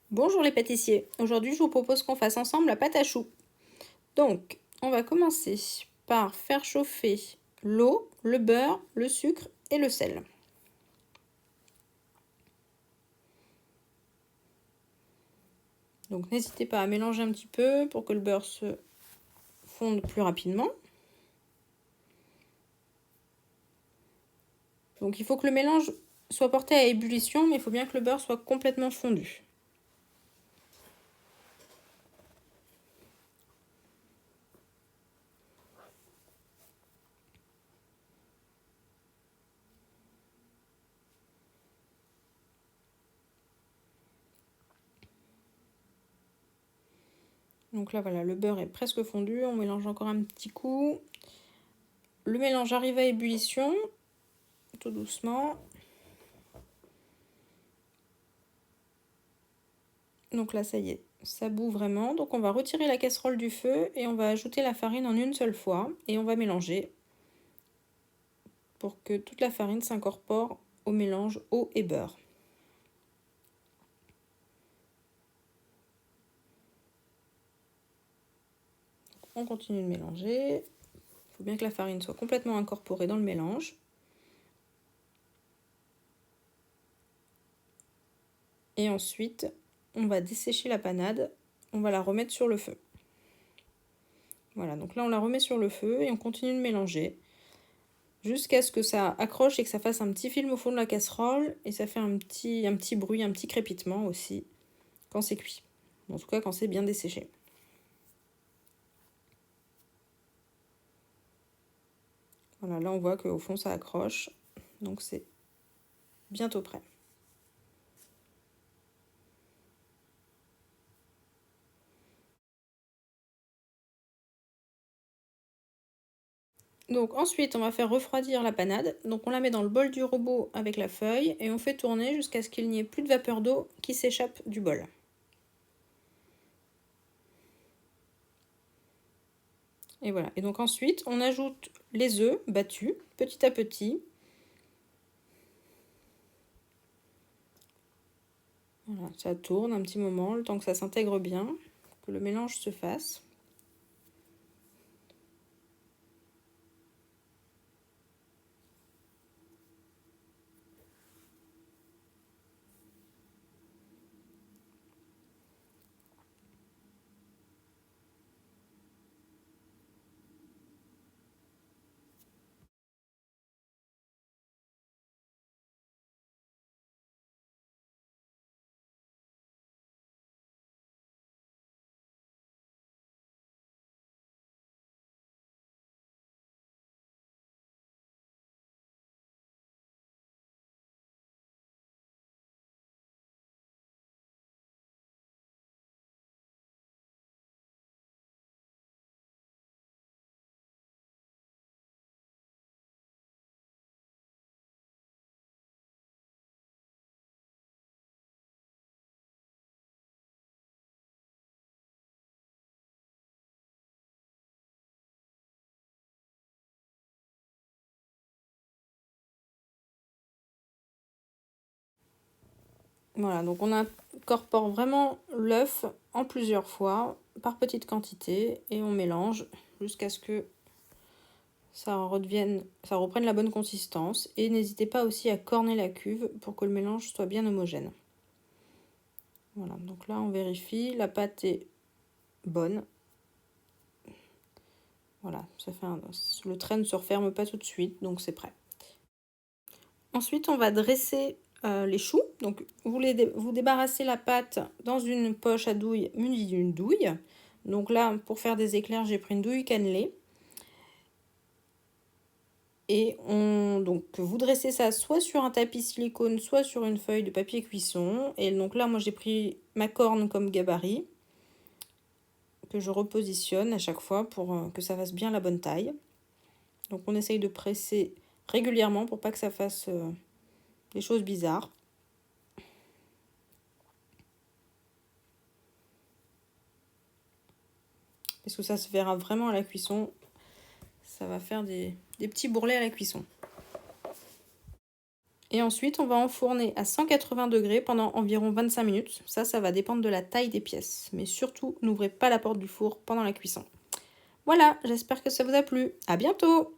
Bonjour les pâtissiers, aujourd'hui je vous propose qu'on fasse ensemble la pâte à choux. Donc, on va commencer par faire chauffer l'eau, le beurre, le sucre et le sel. Donc n'hésitez pas à mélanger un petit peu pour que le beurre se fonde plus rapidement. Donc il faut que le mélange soit porté à ébullition, mais il faut bien que le beurre soit complètement fondu. Donc là voilà, le beurre est presque fondu, on mélange encore un petit coup. Le mélange arrive à ébullition, tout doucement. Donc là, ça y est, ça bout vraiment. Donc on va retirer la casserole du feu et on va ajouter la farine en une seule fois. Et on va mélanger pour que toute la farine s'incorpore au mélange eau et beurre. On continue de mélanger. Il faut bien que la farine soit complètement incorporée dans le mélange. Et ensuite, on va dessécher la panade. On va la remettre sur le feu. Voilà, donc là on la remet sur le feu et on continue de mélanger jusqu'à ce que ça accroche et que ça fasse un petit film au fond de la casserole et ça fait un petit bruit, un petit crépitement aussi quand c'est cuit. En tout cas quand c'est bien desséché. Voilà, là on voit qu'au fond ça accroche, donc c'est bientôt prêt. Donc ensuite on va faire refroidir la panade, donc on la met dans le bol du robot avec la feuille et on fait tourner jusqu'à ce qu'il n'y ait plus de vapeur d'eau qui s'échappe du bol. Et voilà, et donc ensuite on ajoute les œufs battus petit à petit. Voilà, ça tourne un petit moment, le temps que ça s'intègre bien, que le mélange se fasse. Voilà, donc on incorpore vraiment l'œuf en plusieurs fois, par petites quantités, et on mélange jusqu'à ce que ça reprenne la bonne consistance. Et n'hésitez pas aussi à corner la cuve pour que le mélange soit bien homogène. Voilà, donc là on vérifie, la pâte est bonne. Voilà, le trait ne se referme pas tout de suite, donc c'est prêt. Ensuite, on va dresser les choux. Donc, vous débarrassez la pâte dans une poche à douille munie d'une douille. Donc là, pour faire des éclairs, j'ai pris une douille cannelée. Et donc vous dressez ça soit sur un tapis silicone, soit sur une feuille de papier cuisson. Et donc là, moi, j'ai pris ma corne comme gabarit, que je repositionne à chaque fois pour que ça fasse bien la bonne taille. Donc on essaye de presser régulièrement pour pas que ça fasse des choses bizarres. Parce que ça se verra vraiment à la cuisson. Ça va faire des petits bourrelets à la cuisson. Et ensuite, on va enfourner à 180 degrés pendant environ 25 minutes. Ça va dépendre de la taille des pièces. Mais surtout, n'ouvrez pas la porte du four pendant la cuisson. Voilà, j'espère que ça vous a plu. À bientôt!